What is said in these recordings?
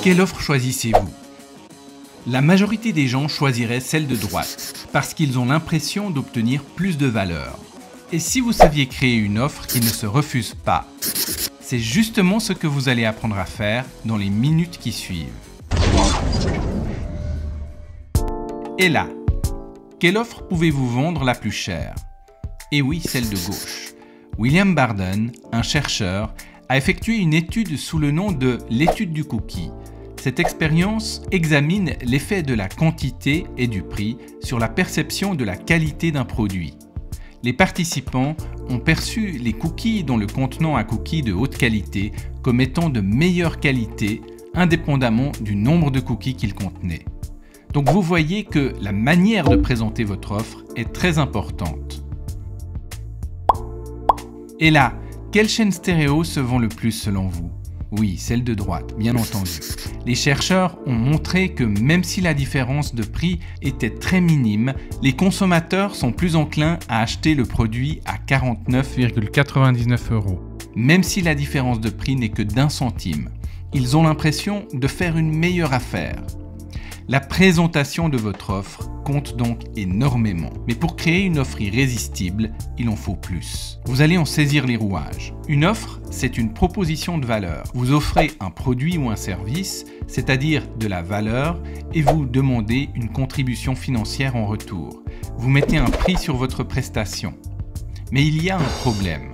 Quelle offre choisissez-vous? La majorité des gens choisiraient celle de droite, parce qu'ils ont l'impression d'obtenir plus de valeur. Et si vous saviez créer une offre qui ne se refuse pas, c'est justement ce que vous allez apprendre à faire dans les minutes qui suivent. Et là, quelle offre pouvez-vous vendre la plus chère? Et oui, celle de gauche. William Barden, un chercheur, a effectué une étude sous le nom de l'étude du cookie. Cette expérience examine l'effet de la quantité et du prix sur la perception de la qualité d'un produit. Les participants ont perçu les cookies dont le contenant un cookie de haute qualité comme étant de meilleure qualité, indépendamment du nombre de cookies qu'ils contenaient. Donc vous voyez que la manière de présenter votre offre est très importante. Et là, quelle chaîne stéréo se vend le plus selon vous? Oui, celle de droite, bien entendu. Les chercheurs ont montré que même si la différence de prix était très minime, les consommateurs sont plus enclins à acheter le produit à 49,99 €. Même si la différence de prix n'est que d'1 centime, ils ont l'impression de faire une meilleure affaire. La présentation de votre offre compte donc énormément. Mais pour créer une offre irrésistible, il en faut plus. Vous allez en saisir les rouages. Une offre, c'est une proposition de valeur. Vous offrez un produit ou un service, c'est-à-dire de la valeur, et vous demandez une contribution financière en retour. Vous mettez un prix sur votre prestation. Mais il y a un problème.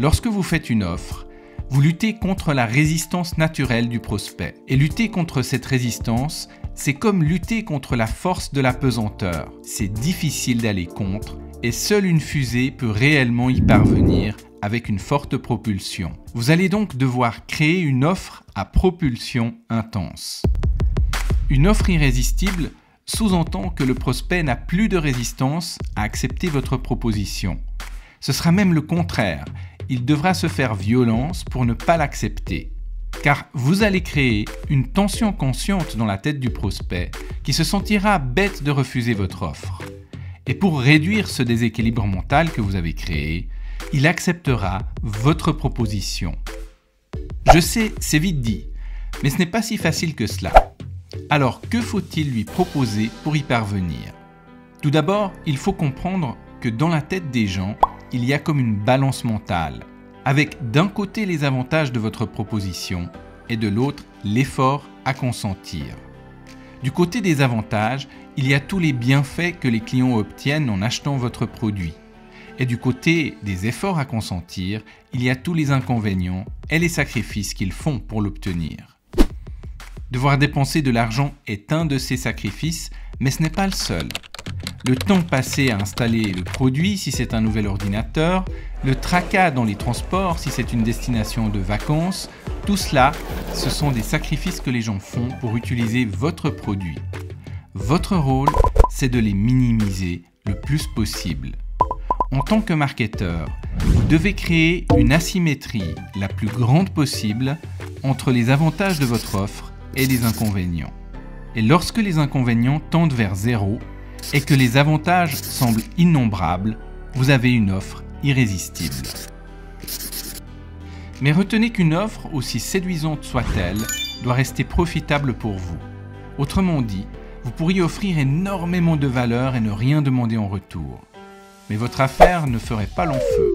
Lorsque vous faites une offre, vous luttez contre la résistance naturelle du prospect. Et lutter contre cette résistance, c'est comme lutter contre la force de la pesanteur. C'est difficile d'aller contre et seule une fusée peut réellement y parvenir avec une forte propulsion. Vous allez donc devoir créer une offre à propulsion intense. Une offre irrésistible sous-entend que le prospect n'a plus de résistance à accepter votre proposition. Ce sera même le contraire. Il devra se faire violence pour ne pas l'accepter. Car vous allez créer une tension consciente dans la tête du prospect qui se sentira bête de refuser votre offre. Et pour réduire ce déséquilibre mental que vous avez créé, il acceptera votre proposition. Je sais, c'est vite dit, mais ce n'est pas si facile que cela. Alors que faut-il lui proposer pour y parvenir? Tout d'abord, il faut comprendre que dans la tête des gens, il y a comme une balance mentale, avec d'un côté les avantages de votre proposition et de l'autre l'effort à consentir. Du côté des avantages, il y a tous les bienfaits que les clients obtiennent en achetant votre produit. Et du côté des efforts à consentir, il y a tous les inconvénients et les sacrifices qu'ils font pour l'obtenir. Devoir dépenser de l'argent est un de ces sacrifices, mais ce n'est pas le seul. Le temps passé à installer le produit si c'est un nouvel ordinateur, le tracas dans les transports si c'est une destination de vacances, tout cela, ce sont des sacrifices que les gens font pour utiliser votre produit. Votre rôle, c'est de les minimiser le plus possible. En tant que marketeur, vous devez créer une asymétrie la plus grande possible entre les avantages de votre offre et les inconvénients. Et lorsque les inconvénients tendent vers zéro, et que les avantages semblent innombrables, vous avez une offre irrésistible. Mais retenez qu'une offre, aussi séduisante soit-elle, doit rester profitable pour vous. Autrement dit, vous pourriez offrir énormément de valeur et ne rien demander en retour. Mais votre affaire ne ferait pas long feu.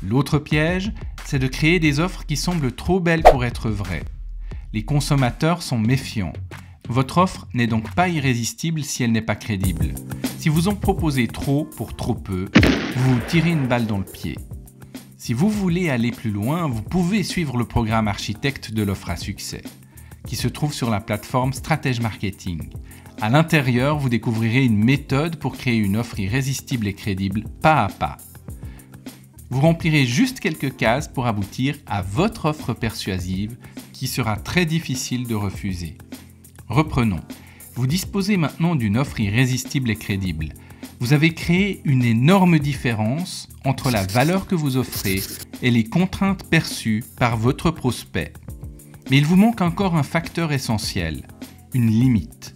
L'autre piège, c'est de créer des offres qui semblent trop belles pour être vraies. Les consommateurs sont méfiants. Votre offre n'est donc pas irrésistible si elle n'est pas crédible. Si vous en proposez trop pour trop peu, vous vous tirez une balle dans le pied. Si vous voulez aller plus loin, vous pouvez suivre le programme Architecte de l'offre à succès, qui se trouve sur la plateforme Stratège Marketing. À l'intérieur, vous découvrirez une méthode pour créer une offre irrésistible et crédible pas à pas. Vous remplirez juste quelques cases pour aboutir à votre offre persuasive qui sera très difficile de refuser. Reprenons. Vous disposez maintenant d'une offre irrésistible et crédible. Vous avez créé une énorme différence entre la valeur que vous offrez et les contraintes perçues par votre prospect. Mais il vous manque encore un facteur essentiel, une limite.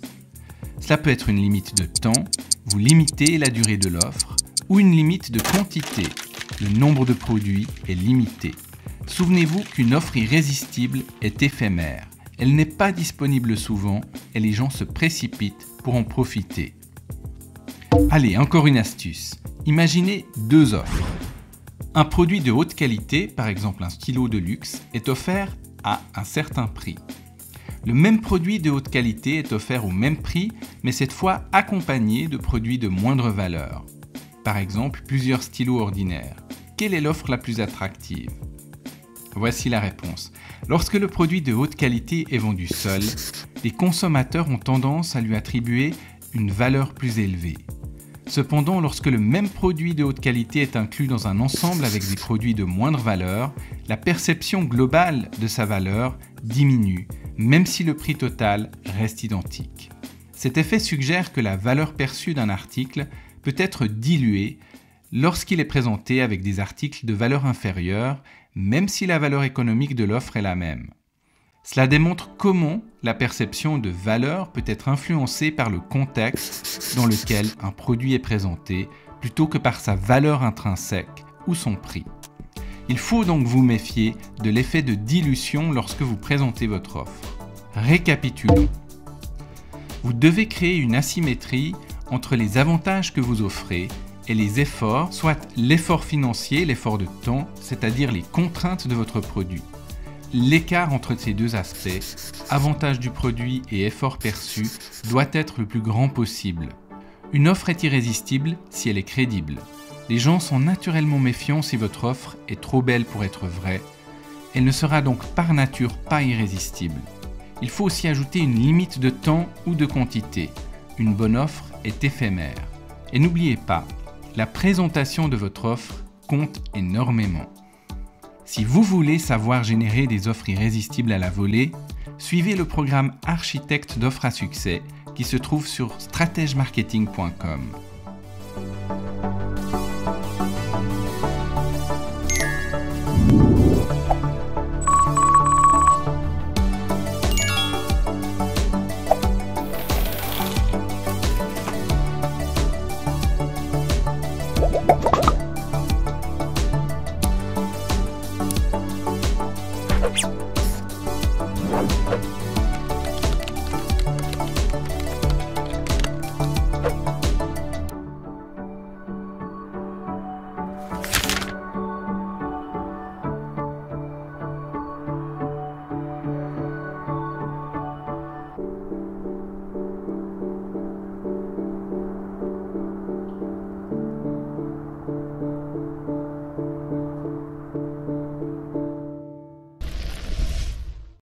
Cela peut être une limite de temps, vous limitez la durée de l'offre, ou une limite de quantité, le nombre de produits est limité. Souvenez-vous qu'une offre irrésistible est éphémère. Elle n'est pas disponible souvent et les gens se précipitent pour en profiter. Allez, encore une astuce. Imaginez deux offres. Un produit de haute qualité, par exemple un stylo de luxe, est offert à un certain prix. Le même produit de haute qualité est offert au même prix, mais cette fois accompagné de produits de moindre valeur. Par exemple, plusieurs stylos ordinaires. Quelle est l'offre la plus attractive ? Voici la réponse. Lorsque le produit de haute qualité est vendu seul, les consommateurs ont tendance à lui attribuer une valeur plus élevée. Cependant, lorsque le même produit de haute qualité est inclus dans un ensemble avec des produits de moindre valeur, la perception globale de sa valeur diminue, même si le prix total reste identique. Cet effet suggère que la valeur perçue d'un article peut être diluée lorsqu'il est présenté avec des articles de valeur inférieure, même si la valeur économique de l'offre est la même. Cela démontre comment la perception de valeur peut être influencée par le contexte dans lequel un produit est présenté, plutôt que par sa valeur intrinsèque ou son prix. Il faut donc vous méfier de l'effet de dilution lorsque vous présentez votre offre. Récapitulons. Vous devez créer une asymétrie entre les avantages que vous offrez et les efforts, soit l'effort financier, l'effort de temps, c'est-à-dire les contraintes de votre produit. L'écart entre ces deux aspects, avantage du produit et effort perçu, doit être le plus grand possible. Une offre est irrésistible si elle est crédible. Les gens sont naturellement méfiants si votre offre est trop belle pour être vraie. Elle ne sera donc par nature pas irrésistible. Il faut aussi ajouter une limite de temps ou de quantité. Une bonne offre est éphémère. Et n'oubliez pas, la présentation de votre offre compte énormément. Si vous voulez savoir générer des offres irrésistibles à la volée, suivez le programme Architecte d'offres à succès qui se trouve sur stratègemarketing.com.